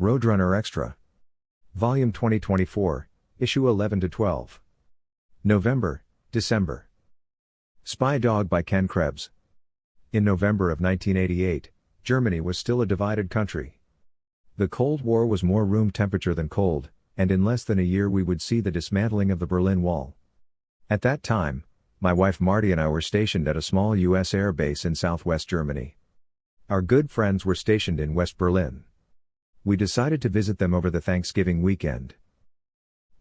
Roadrunner Extra. Volume 2024, Issue 11-12. November, December. Spy Dog by Ken Krebs. In November of 1988, Germany was still a divided country. The Cold War was more room temperature than cold, and in less than a year we would see the dismantling of the Berlin Wall. At that time, my wife Marty and I were stationed at a small U.S. air base in southwest Germany. Our good friends were stationed in West Berlin. We decided to visit them over the Thanksgiving weekend.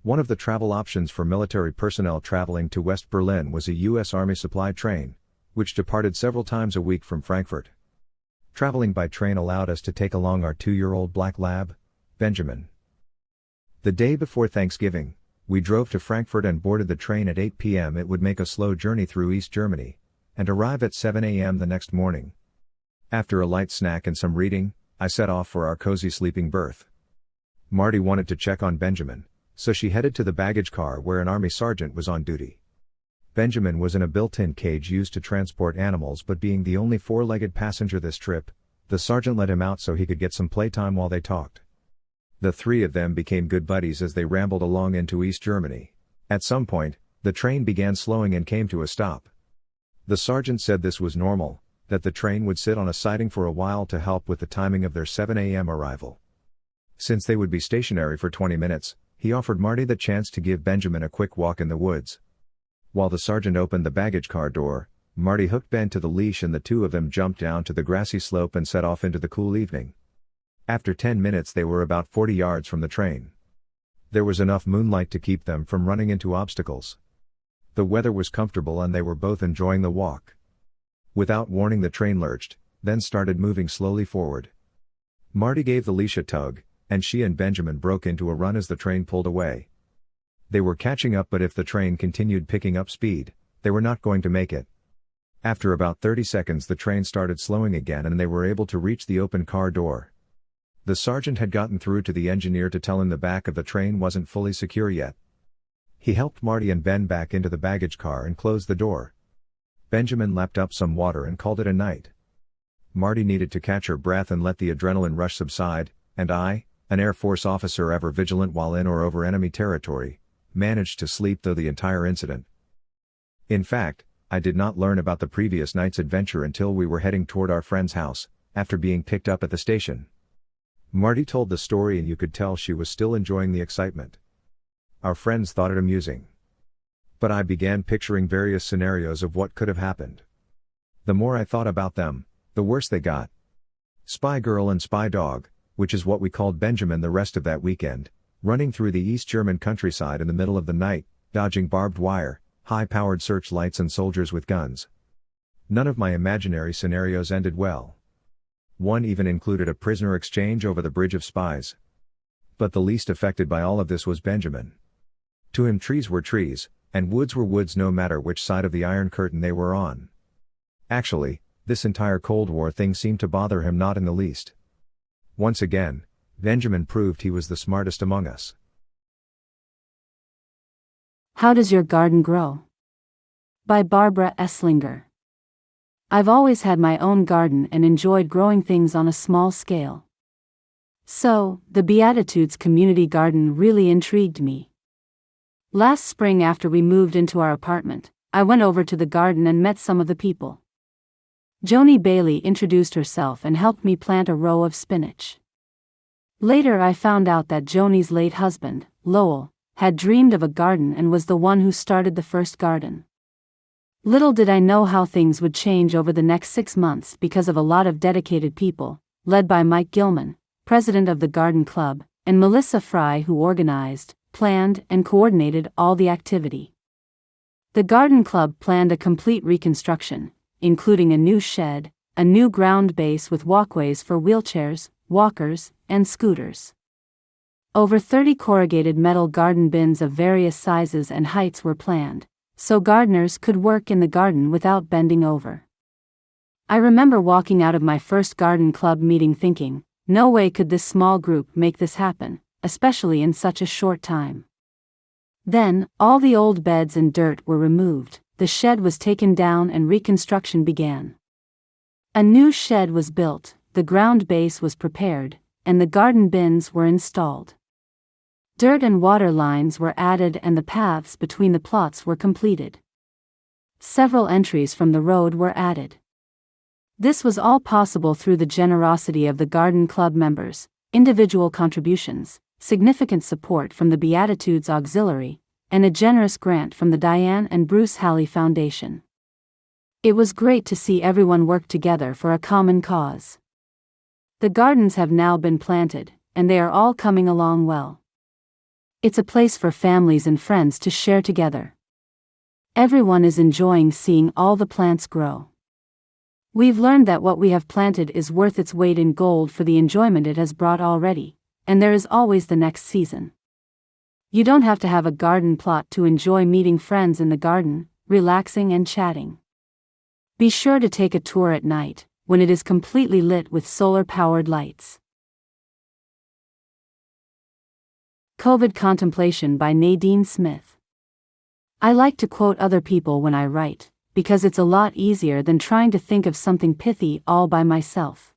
One of the travel options for military personnel traveling to West Berlin was a U.S. Army supply train, which departed several times a week from Frankfurt. Traveling by train allowed us to take along our 2-year-old black lab, Benjamin. The day before Thanksgiving, we drove to Frankfurt and boarded the train at 8 p.m. It would make a slow journey through East Germany, and arrive at 7 a.m. the next morning. After a light snack and some reading, I set off for our cozy sleeping berth. Marty wanted to check on Benjamin, so she headed to the baggage car where an army sergeant was on duty. Benjamin was in a built-in cage used to transport animals, but being the only 4-legged passenger this trip, the sergeant let him out so he could get some playtime while they talked. The three of them became good buddies as they rambled along into East Germany. At some point, the train began slowing and came to a stop. The sergeant said this was normal, that the train would sit on a siding for a while to help with the timing of their 7 a.m. arrival. Since they would be stationary for 20 minutes, he offered Marty the chance to give Benjamin a quick walk in the woods. While the sergeant opened the baggage car door, Marty hooked Ben to the leash and the two of them jumped down to the grassy slope and set off into the cool evening. After 10 minutes they were about 40 yards from the train. There was enough moonlight to keep them from running into obstacles. The weather was comfortable and they were both enjoying the walk. Without warning, the train lurched, then started moving slowly forward. Marty gave the leash a tug, and she and Benjamin broke into a run as the train pulled away. They were catching up, but if the train continued picking up speed, they were not going to make it. After about 30 seconds the train started slowing again and they were able to reach the open car door. The sergeant had gotten through to the engineer to tell him the back of the train wasn't fully secure yet. He helped Marty and Ben back into the baggage car and closed the door. Benjamin lapped up some water and called it a night. Marty needed to catch her breath and let the adrenaline rush subside, and I, an Air Force officer ever vigilant while in or over enemy territory, managed to sleep through the entire incident. In fact, I did not learn about the previous night's adventure until we were heading toward our friend's house, after being picked up at the station. Marty told the story and you could tell she was still enjoying the excitement. Our friends thought it amusing. But I began picturing various scenarios of what could have happened. The more I thought about them, the worse they got. Spy Girl and Spy Dog, which is what we called Benjamin the rest of that weekend, running through the East German countryside in the middle of the night, dodging barbed wire, high-powered searchlights and soldiers with guns. None of my imaginary scenarios ended well. One even included a prisoner exchange over the Bridge of Spies. But the least affected by all of this was Benjamin. To him trees were trees, and woods were woods no matter which side of the Iron Curtain they were on. Actually, this entire Cold War thing seemed to bother him not in the least. Once again, Benjamin proved he was the smartest among us. How Does Your Garden Grow? By Barbara Esslinger. I've always had my own garden and enjoyed growing things on a small scale. So, the Beatitudes Community Garden really intrigued me. Last spring, after we moved into our apartment, I went over to the garden and met some of the people. Joni Bailey introduced herself and helped me plant a row of spinach. Later I found out that Joni's late husband, Lowell, had dreamed of a garden and was the one who started the first garden. Little did I know how things would change over the next 6 months because of a lot of dedicated people, led by Mike Gilman, president of the Garden Club, and Melissa Fry, who organized, planned, and coordinated all the activity. The Garden Club planned a complete reconstruction, including a new shed, a new ground base with walkways for wheelchairs, walkers, and scooters. Over 30 corrugated metal garden bins of various sizes and heights were planned, so gardeners could work in the garden without bending over. I remember walking out of my first Garden Club meeting thinking, no way could this small group make this happen, especially in such a short time. Then, all the old beds and dirt were removed, the shed was taken down and reconstruction began. A new shed was built, the ground base was prepared, and the garden bins were installed. Dirt and water lines were added and the paths between the plots were completed. Several entries from the road were added. This was all possible through the generosity of the Garden Club members, individual contributions, significant support from the Beatitudes Auxiliary, and a generous grant from the Diane and Bruce Halley Foundation. It was great to see everyone work together for a common cause. The gardens have now been planted, and they are all coming along well. It's a place for families and friends to share together. Everyone is enjoying seeing all the plants grow. We've learned that what we have planted is worth its weight in gold for the enjoyment it has brought already, and there is always the next season. You don't have to have a garden plot to enjoy meeting friends in the garden, relaxing and chatting. Be sure to take a tour at night, when it is completely lit with solar-powered lights. COVID Contemplation by Nadine Smith. I like to quote other people when I write, because it's a lot easier than trying to think of something pithy all by myself.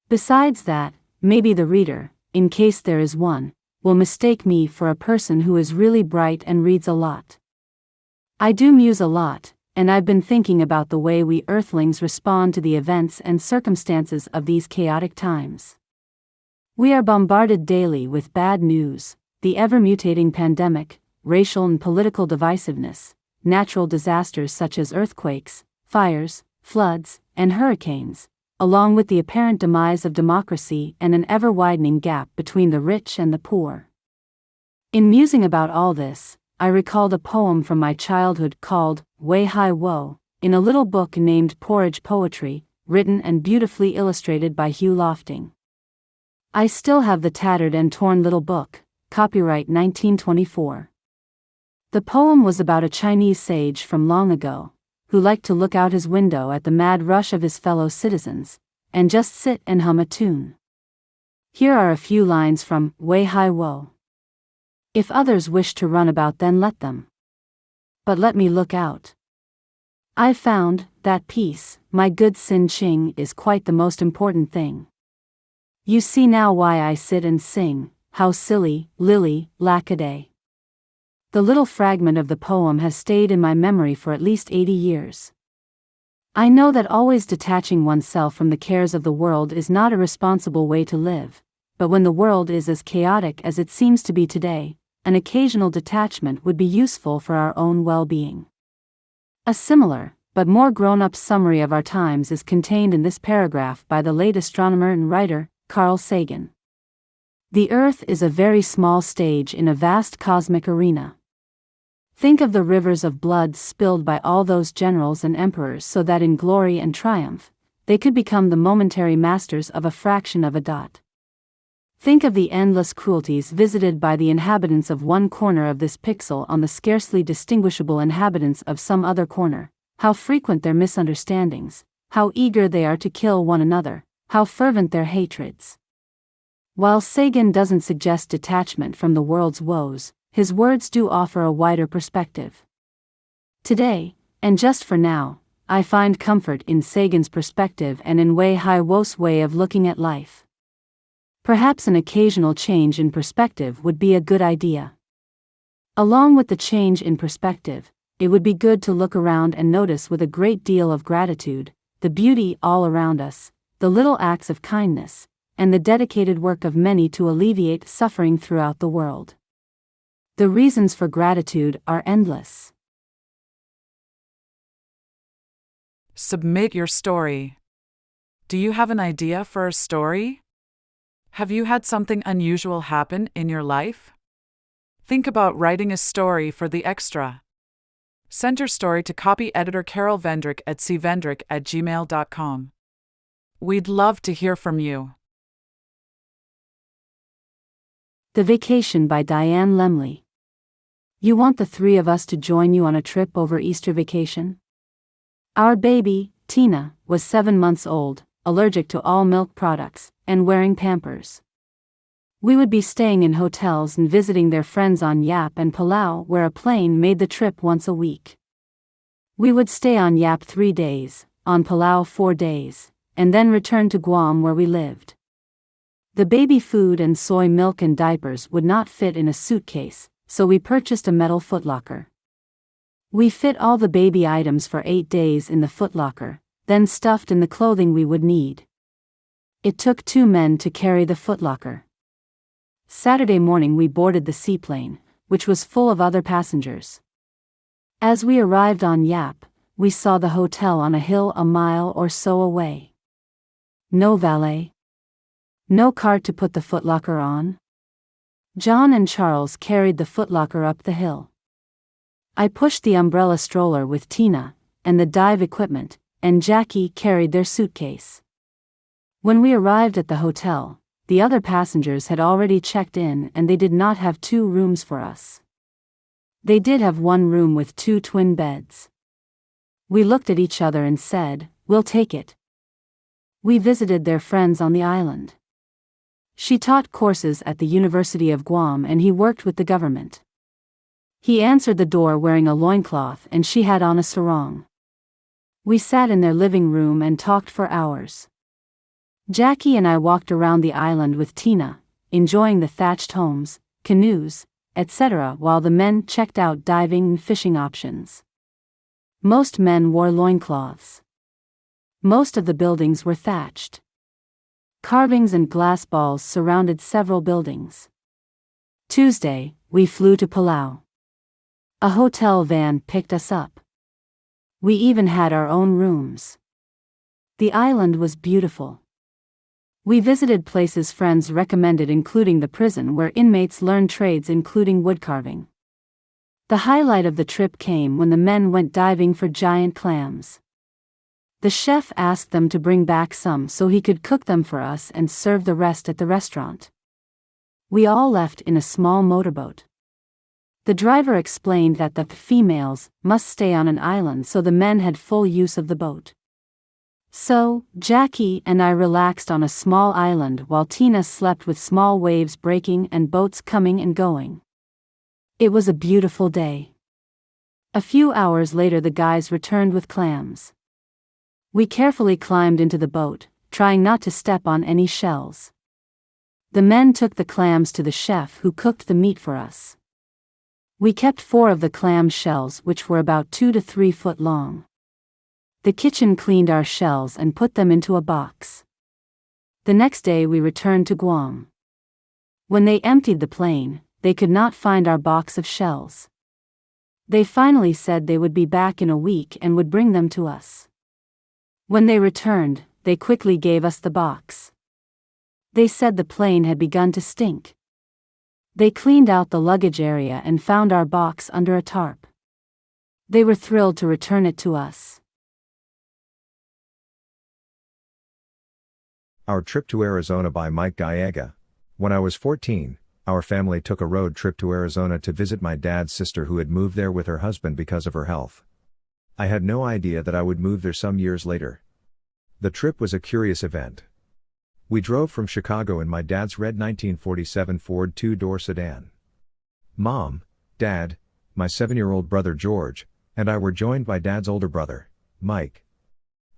Besides that, maybe the reader, in case there is one, will mistake me for a person who is really bright and reads a lot. I do muse a lot, and I've been thinking about the way we earthlings respond to the events and circumstances of these chaotic times. We are bombarded daily with bad news, the ever-mutating pandemic, racial and political divisiveness, natural disasters such as earthquakes, fires, floods, and hurricanes, along with the apparent demise of democracy and an ever-widening gap between the rich and the poor. In musing about all this, I recalled a poem from my childhood called Way High Woe, in a little book named Porridge Poetry, written and beautifully illustrated by Hugh Lofting. I still have the tattered and torn little book, copyright 1924. The poem was about a Chinese sage from long ago, who liked to look out his window at the mad rush of his fellow citizens, and just sit and hum a tune. Here are a few lines from Way High Woe. If others wish to run about, then let them. But let me look out. I've found that peace, my good Sin Ching, is quite the most important thing. You see now why I sit and sing, how silly, lily, lackaday. The little fragment of the poem has stayed in my memory for at least 80 years. I know that always detaching oneself from the cares of the world is not a responsible way to live, but when the world is as chaotic as it seems to be today, an occasional detachment would be useful for our own well-being. A similar, but more grown-up summary of our times is contained in this paragraph by the late astronomer and writer, Carl Sagan. The Earth is a very small stage in a vast cosmic arena. Think of the rivers of blood spilled by all those generals and emperors so that in glory and triumph, they could become the momentary masters of a fraction of a dot. Think of the endless cruelties visited by the inhabitants of one corner of this pixel on the scarcely distinguishable inhabitants of some other corner, how frequent their misunderstandings, how eager they are to kill one another, how fervent their hatreds. While Sagan doesn't suggest detachment from the world's woes, his words do offer a wider perspective. Today, and just for now, I find comfort in Sagan's perspective and in Way High Woe's way of looking at life. Perhaps an occasional change in perspective would be a good idea. Along with the change in perspective, it would be good to look around and notice with a great deal of gratitude the beauty all around us, the little acts of kindness, and the dedicated work of many to alleviate suffering throughout the world. The reasons for gratitude are endless. Submit your story. Do you have an idea for a story? Have you had something unusual happen in your life? Think about writing a story for the Extra. Send your story to copy editor Carol Vendrick at cvendrick@gmail.com. We'd love to hear from you. The Vacation by Diane Lemley. You want the three of us to join you on a trip over Easter vacation? Our baby, Tina, was 7 months old, allergic to all milk products, and wearing Pampers. We would be staying in hotels and visiting their friends on Yap and Palau, where a plane made the trip once a week. We would stay on Yap 3 days, on Palau 4 days, and then return to Guam where we lived. The baby food and soy milk and diapers would not fit in a suitcase, so we purchased a metal footlocker. We fit all the baby items for 8 days in the footlocker, then stuffed in the clothing we would need. It took 2 men to carry the footlocker. Saturday morning we boarded the seaplane, which was full of other passengers. As we arrived on Yap, we saw the hotel on a hill a mile or so away. No valet. No cart to put the footlocker on. John and Charles carried the footlocker up the hill. I pushed the umbrella stroller with Tina, and the dive equipment, and Jackie carried their suitcase. When we arrived at the hotel, the other passengers had already checked in and they did not have 2 rooms for us. They did have 1 room with 2 twin beds. We looked at each other and said, "We'll take it." We visited their friends on the island. She taught courses at the University of Guam and he worked with the government. He answered the door wearing a loincloth and she had on a sarong. We sat in their living room and talked for hours. Jackie and I walked around the island with Tina, enjoying the thatched homes, canoes, etc., while the men checked out diving and fishing options. Most men wore loincloths. Most of the buildings were thatched. Carvings and glass balls surrounded several buildings. Tuesday, we flew to Palau. A hotel van picked us up. We even had our own rooms. The island was beautiful. We visited places friends recommended, including the prison where inmates learn trades including woodcarving. The highlight of the trip came when the men went diving for giant clams. The chef asked them to bring back some so he could cook them for us and serve the rest at the restaurant. We all left in a small motorboat. The driver explained that the females must stay on an island so the men had full use of the boat. So, Jackie and I relaxed on a small island while Tina slept with small waves breaking and boats coming and going. It was a beautiful day. A few hours later the guys returned with clams. We carefully climbed into the boat, trying not to step on any shells. The men took the clams to the chef who cooked the meat for us. We kept 4 of the clam shells, which were about 2 to 3 foot long. The kitchen cleaned our shells and put them into a box. The next day we returned to Guam. When they emptied the plane, they could not find our box of shells. They finally said they would be back in a week and would bring them to us. When they returned, they quickly gave us the box. They said the plane had begun to stink. They cleaned out the luggage area and found our box under a tarp. They were thrilled to return it to us. Our trip to Arizona by Mike Gallega. When I was 14, our family took a road trip to Arizona to visit my dad's sister who had moved there with her husband because of her health. I had no idea that I would move there some years later. The trip was a curious event. We drove from Chicago in my dad's red 1947 Ford 2-door sedan. Mom, Dad, my 7-year-old brother George, and I were joined by Dad's older brother, Mike.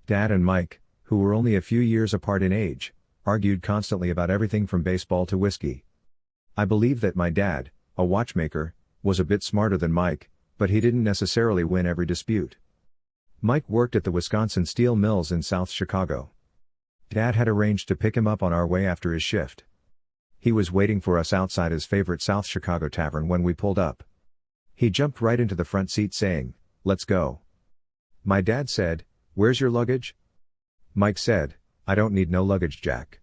Dad and Mike, who were only a few years apart in age, argued constantly about everything from baseball to whiskey. I believe that my dad, a watchmaker, was a bit smarter than Mike, but he didn't necessarily win every dispute. Mike worked at the Wisconsin Steel Mills in South Chicago. Dad had arranged to pick him up on our way after his shift. He was waiting for us outside his favorite South Chicago tavern when we pulled up. He jumped right into the front seat saying, "Let's go." My dad said, "Where's your luggage?" Mike said, "I don't need no luggage, Jack."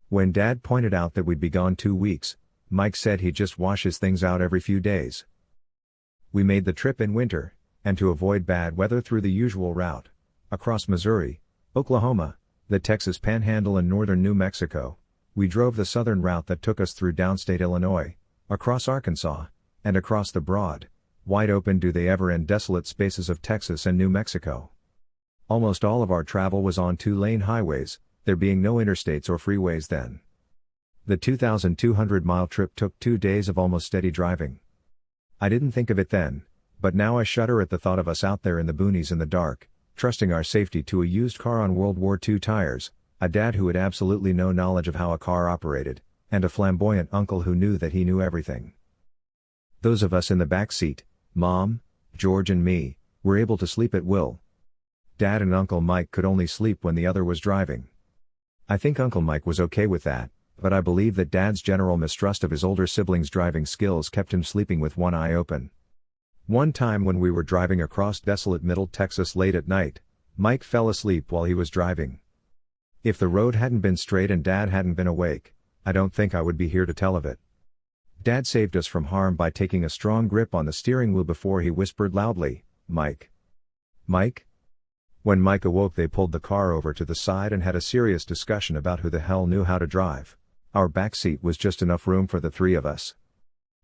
When Dad pointed out that we'd be gone 2 weeks, Mike said he'd just wash his things out every few days. We made the trip in winter, and to avoid bad weather through the usual route, across Missouri, Oklahoma, the Texas Panhandle and northern New Mexico, we drove the southern route that took us through downstate Illinois, across Arkansas, and across the broad, wide open do they ever end desolate spaces of Texas and New Mexico. Almost all of our travel was on 2-lane highways, there being no interstates or freeways then. The 2,200-mile trip took 2 days of almost steady driving. I didn't think of it then, but now I shudder at the thought of us out there in the boonies in the dark, trusting our safety to a used car on World War II tires, a dad who had absolutely no knowledge of how a car operated, and a flamboyant uncle who knew that he knew everything. Those of us in the back seat, Mom, George and me, were able to sleep at will. Dad and Uncle Mike could only sleep when the other was driving. I think Uncle Mike was okay with that, but I believe that Dad's general mistrust of his older siblings' driving skills kept him sleeping with one eye open. One time when we were driving across desolate Middle Texas late at night, Mike fell asleep while he was driving. If the road hadn't been straight and Dad hadn't been awake, I don't think I would be here to tell of it. Dad saved us from harm by taking a strong grip on the steering wheel before he whispered loudly, "Mike. Mike?" When Mike awoke, they pulled the car over to the side and had a serious discussion about who the hell knew how to drive. Our back seat was just enough room for the three of us.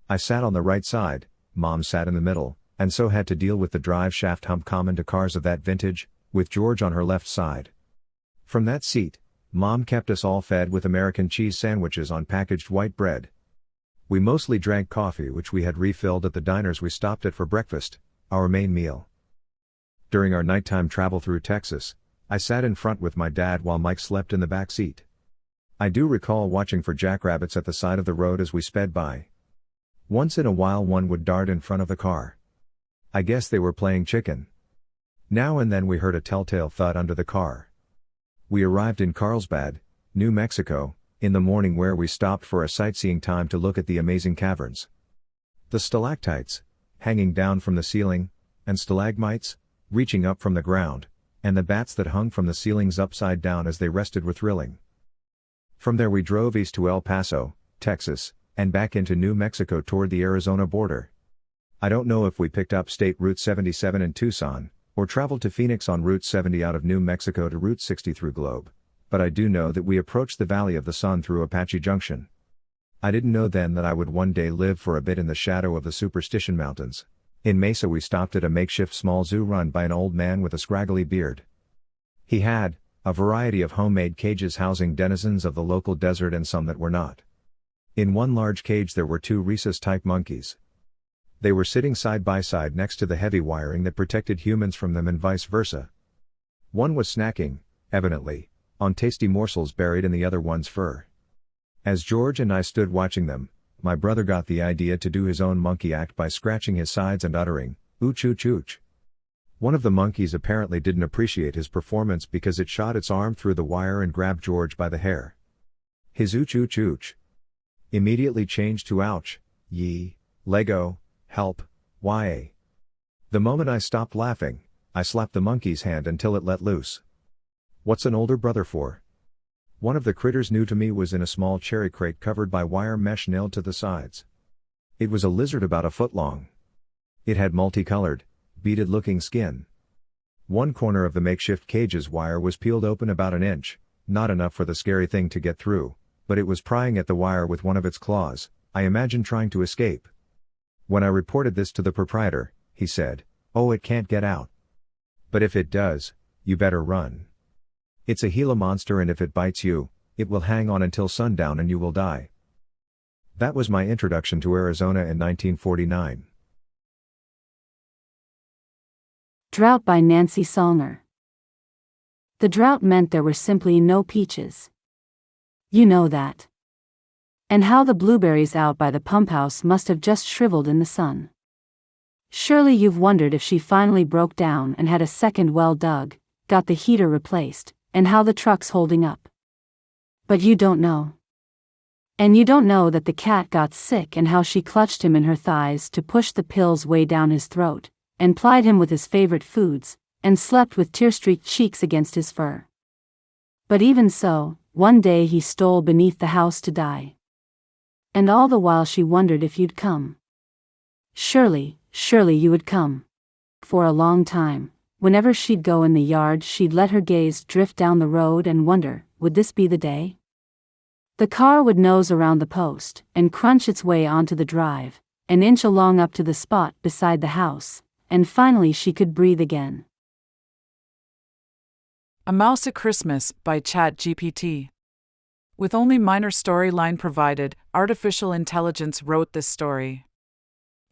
I sat on the right side, Mom sat in the middle, and so had to deal with the drive shaft hump common to cars of that vintage, with George on her left side. From that seat, Mom kept us all fed with American cheese sandwiches on packaged white bread. We mostly drank coffee, which we had refilled at the diners we stopped at for breakfast, our main meal. During our nighttime travel through Texas, I sat in front with my dad while Mike slept in the back seat. I do recall watching for jackrabbits at the side of the road as we sped by. Once in a while one would dart in front of the car. I guess they were playing chicken. Now and then we heard a telltale thud under the car. We arrived in Carlsbad, New Mexico, in the morning, where we stopped for a sightseeing time to look at the amazing caverns. The stalactites, hanging down from the ceiling, and stalagmites, reaching up from the ground, and the bats that hung from the ceilings upside down as they rested were thrilling. From there we drove east to El Paso, Texas, and back into New Mexico toward the Arizona border. I don't know if we picked up State Route 77 in Tucson, or traveled to Phoenix on Route 70 out of New Mexico to Route 60 through Globe, but I do know that we approached the Valley of the Sun through Apache Junction. I didn't know then that I would one day live for a bit in the shadow of the Superstition Mountains. In Mesa we stopped at a makeshift small zoo run by an old man with a scraggly beard. He had a variety of homemade cages housing denizens of the local desert and some that were not. In one large cage there were two rhesus-type monkeys. They were sitting side by side next to the heavy wiring that protected humans from them and vice versa. One was snacking, evidently, on tasty morsels buried in the other one's fur. As George and I stood watching them, my brother got the idea to do his own monkey act by scratching his sides and uttering, "Ooch ooch ooch." One of the monkeys apparently didn't appreciate his performance because it shot its arm through the wire and grabbed George by the hair. His ooch ooch ooch immediately changed to ouch, yee, Lego, help, ya. The moment I stopped laughing, I slapped the monkey's hand until it let loose. What's an older brother for? One of the critters new to me was in a small cherry crate covered by wire mesh nailed to the sides. It was a lizard about a foot long. It had multicolored, beaded-looking skin. One corner of the makeshift cage's wire was peeled open about an inch, not enough for the scary thing to get through, but it was prying at the wire with one of its claws, I imagine trying to escape. When I reported this to the proprietor, he said, "Oh, it can't get out. But if it does, you better run. It's a Gila monster, and if it bites you, it will hang on until sundown and you will die." That was my introduction to Arizona in 1949. Drought by Nancy Salner. The drought meant there were simply no peaches. You know that. And how the blueberries out by the pump house must have just shriveled in the sun. Surely you've wondered if she finally broke down and had a second well dug, got the heater replaced, and how the truck's holding up. But you don't know. And you don't know that the cat got sick and how she clutched him in her thighs to push the pills way down his throat, and plied him with his favorite foods, and slept with tear-streaked cheeks against his fur. But even so, one day he stole beneath the house to die. And all the while she wondered if you'd come. Surely you would come. For a long time, whenever she'd go in the yard, she'd let her gaze drift down the road and wonder, would this be the day? The car would nose around the post, and crunch its way onto the drive, an inch along up to the spot beside the house, and finally she could breathe again. A Mouse at Christmas by ChatGPT. With only minor storyline provided, artificial intelligence wrote this story.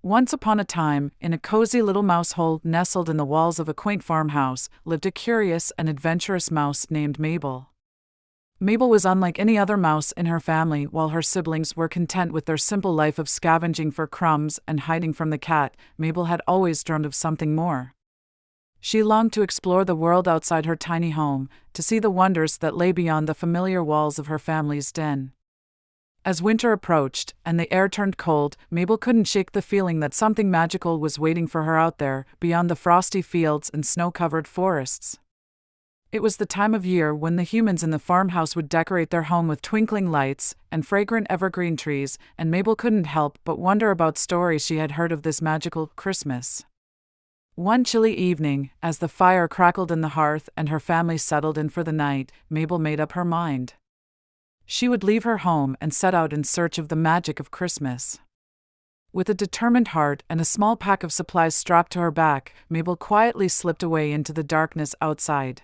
Once upon a time, in a cozy little mouse hole nestled in the walls of a quaint farmhouse, lived a curious and adventurous mouse named Mabel. Mabel was unlike any other mouse in her family. While her siblings were content with their simple life of scavenging for crumbs and hiding from the cat, Mabel had always dreamed of something more. She longed to explore the world outside her tiny home, to see the wonders that lay beyond the familiar walls of her family's den. As winter approached, and the air turned cold, Mabel couldn't shake the feeling that something magical was waiting for her out there, beyond the frosty fields and snow-covered forests. It was the time of year when the humans in the farmhouse would decorate their home with twinkling lights and fragrant evergreen trees, and Mabel couldn't help but wonder about stories she had heard of this magical Christmas. One chilly evening, as the fire crackled in the hearth and her family settled in for the night, Mabel made up her mind. She would leave her home and set out in search of the magic of Christmas. With a determined heart and a small pack of supplies strapped to her back, Mabel quietly slipped away into the darkness outside.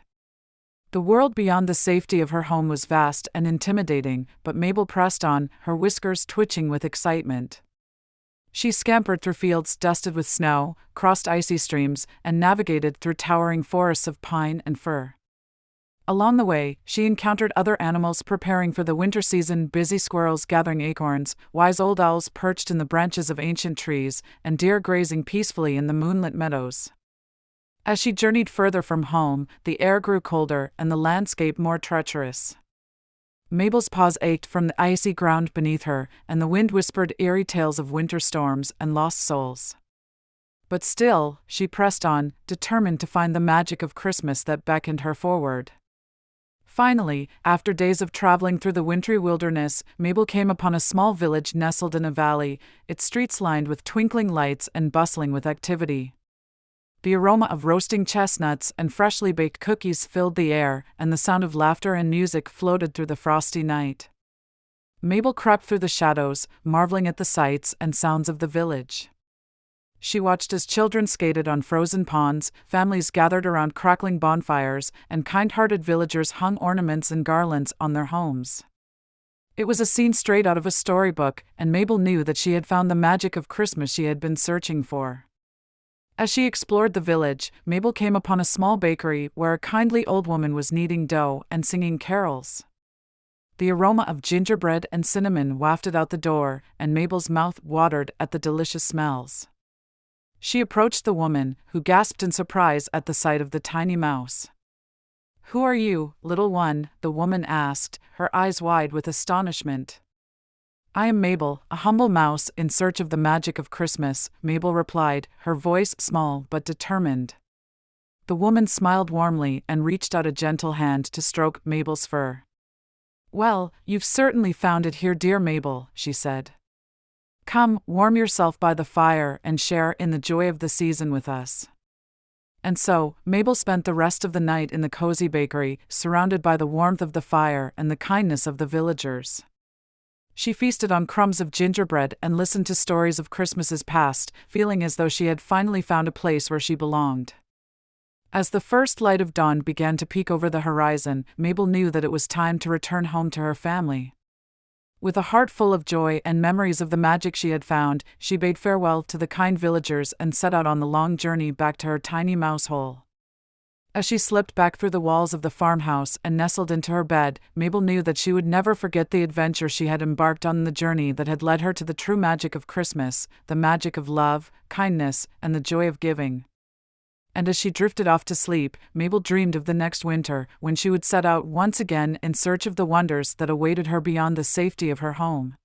The world beyond the safety of her home was vast and intimidating, but Mabel pressed on, her whiskers twitching with excitement. She scampered through fields dusted with snow, crossed icy streams, and navigated through towering forests of pine and fir. Along the way, she encountered other animals preparing for the winter season: busy squirrels gathering acorns, wise old owls perched in the branches of ancient trees, and deer grazing peacefully in the moonlit meadows. As she journeyed further from home, the air grew colder and the landscape more treacherous. Mabel's paws ached from the icy ground beneath her, and the wind whispered eerie tales of winter storms and lost souls. But still, she pressed on, determined to find the magic of Christmas that beckoned her forward. Finally, after days of traveling through the wintry wilderness, Mabel came upon a small village nestled in a valley, its streets lined with twinkling lights and bustling with activity. The aroma of roasting chestnuts and freshly baked cookies filled the air, and the sound of laughter and music floated through the frosty night. Mabel crept through the shadows, marveling at the sights and sounds of the village. She watched as children skated on frozen ponds, families gathered around crackling bonfires, and kind-hearted villagers hung ornaments and garlands on their homes. It was a scene straight out of a storybook, and Mabel knew that she had found the magic of Christmas she had been searching for. As she explored the village, Mabel came upon a small bakery where a kindly old woman was kneading dough and singing carols. The aroma of gingerbread and cinnamon wafted out the door, and Mabel's mouth watered at the delicious smells. She approached the woman, who gasped in surprise at the sight of the tiny mouse. "Who are you, little one?" the woman asked, her eyes wide with astonishment. "I am Mabel, a humble mouse in search of the magic of Christmas," Mabel replied, her voice small but determined. The woman smiled warmly and reached out a gentle hand to stroke Mabel's fur. "Well, you've certainly found it here, dear Mabel," she said. "Come, warm yourself by the fire and share in the joy of the season with us." And so, Mabel spent the rest of the night in the cozy bakery, surrounded by the warmth of the fire and the kindness of the villagers. She feasted on crumbs of gingerbread and listened to stories of Christmases past, feeling as though she had finally found a place where she belonged. As the first light of dawn began to peek over the horizon, Mabel knew that it was time to return home to her family. With a heart full of joy and memories of the magic she had found, she bade farewell to the kind villagers and set out on the long journey back to her tiny mouse hole. As she slipped back through the walls of the farmhouse and nestled into her bed, Mabel knew that she would never forget the adventure she had embarked on, the journey that had led her to the true magic of Christmas, the magic of love, kindness, and the joy of giving. And as she drifted off to sleep, Mabel dreamed of the next winter, when she would set out once again in search of the wonders that awaited her beyond the safety of her home.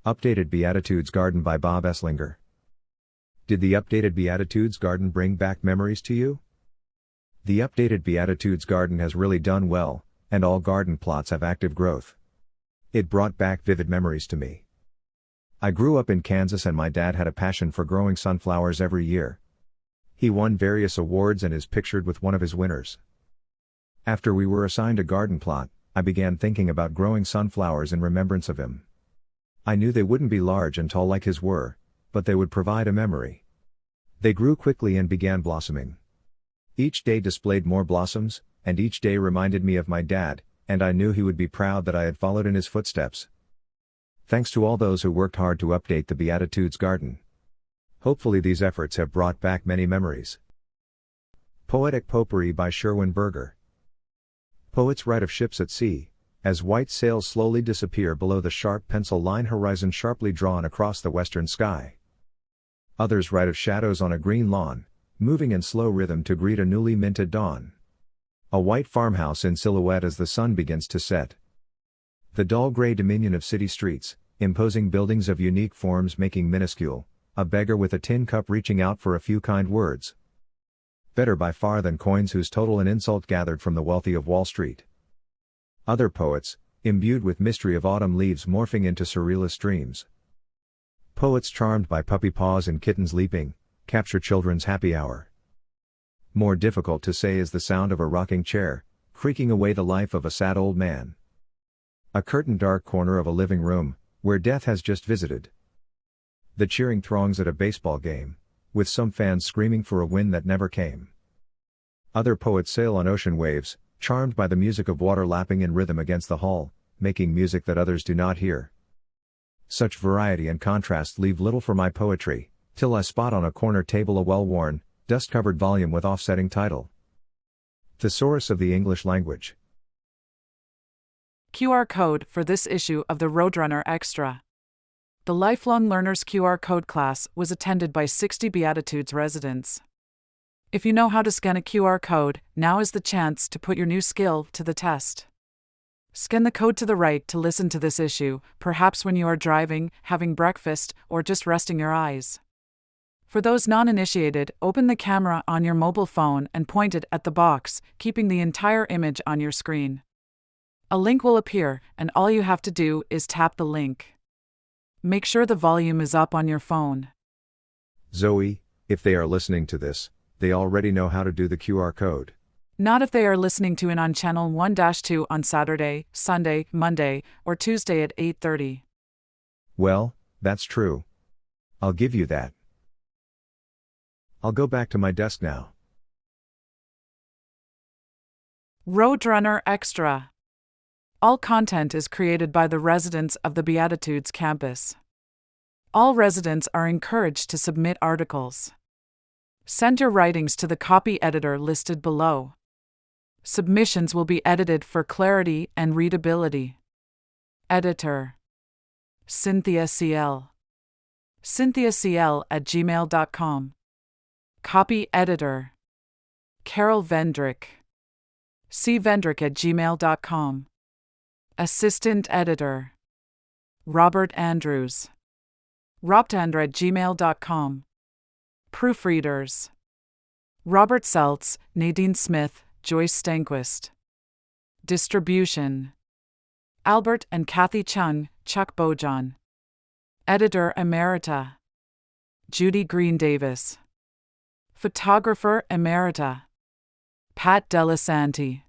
Updated Beatitudes Garden by Bob Esslinger. Did the updated Beatitudes Garden bring back memories to you? The updated Beatitudes Garden has really done well, and all garden plots have active growth. It brought back vivid memories to me. I grew up in Kansas and my dad had a passion for growing sunflowers every year. He won various awards and is pictured with one of his winners. After we were assigned a garden plot, I began thinking about growing sunflowers in remembrance of him. I knew they wouldn't be large and tall like his were, but they would provide a memory. They grew quickly and began blossoming. Each day displayed more blossoms, and each day reminded me of my dad, and I knew he would be proud that I had followed in his footsteps. Thanks to all those who worked hard to update the Beatitudes Garden. Hopefully these efforts have brought back many memories. Poetic Potpourri by Sherwin Berger. Poets write of ships at sea, as white sails slowly disappear below the sharp pencil line horizon sharply drawn across the western sky. Others write of shadows on a green lawn, moving in slow rhythm to greet a newly minted dawn. A white farmhouse in silhouette as the sun begins to set. The dull gray dominion of city streets, imposing buildings of unique forms making minuscule, a beggar with a tin cup reaching out for a few kind words. Better by far than coins whose total an insult gathered from the wealthy of Wall Street. Other poets, imbued with mystery of autumn leaves morphing into surrealist dreams. Poets charmed by puppy paws and kittens leaping, capture children's happy hour. More difficult to say is the sound of a rocking chair, creaking away the life of a sad old man. A curtained dark corner of a living room, where death has just visited. The cheering throngs at a baseball game, with some fans screaming for a win that never came. Other poets sail on ocean waves, charmed by the music of water lapping in rhythm against the hull, making music that others do not hear. Such variety and contrast leave little for my poetry, till I spot on a corner table a well-worn, dust-covered volume with offsetting title. Thesaurus of the English Language. QR code for this issue of the Roadrunner Extra. The Lifelong Learners QR code class was attended by 60 Beatitudes residents. If you know how to scan a QR code, now is the chance to put your new skill to the test. Scan the code to the right to listen to this issue, perhaps when you are driving, having breakfast, or just resting your eyes. For those non-initiated, open the camera on your mobile phone and point it at the box, keeping the entire image on your screen. A link will appear, and all you have to do is tap the link. Make sure the volume is up on your phone. Zoe, if they are listening to this, they already know how to do the QR code. Not if they are listening to it on Channel 1-2 on Saturday, Sunday, Monday, or Tuesday at 8:30. Well, that's true. I'll give you that. I'll go back to my desk now. Roadrunner Extra. All content is created by the residents of the Beatitudes campus. All residents are encouraged to submit articles. Send your writings to the copy editor listed below. Submissions will be edited for clarity and readability. Editor: Cynthia CL. cynthiacl@gmail.com. Copy editor: Carol Vendrick. cvendrick@gmail.com. Assistant editor: Robert Andrews. robtandra@gmail.com. Proofreaders: Robert Seltz, Nadine Smith, Joyce Stanquist. Distribution: Albert and Kathy Chung, Chuck Bojan. Editor Emerita: Judy Green Davis. Photographer Emerita: Pat Delasanti.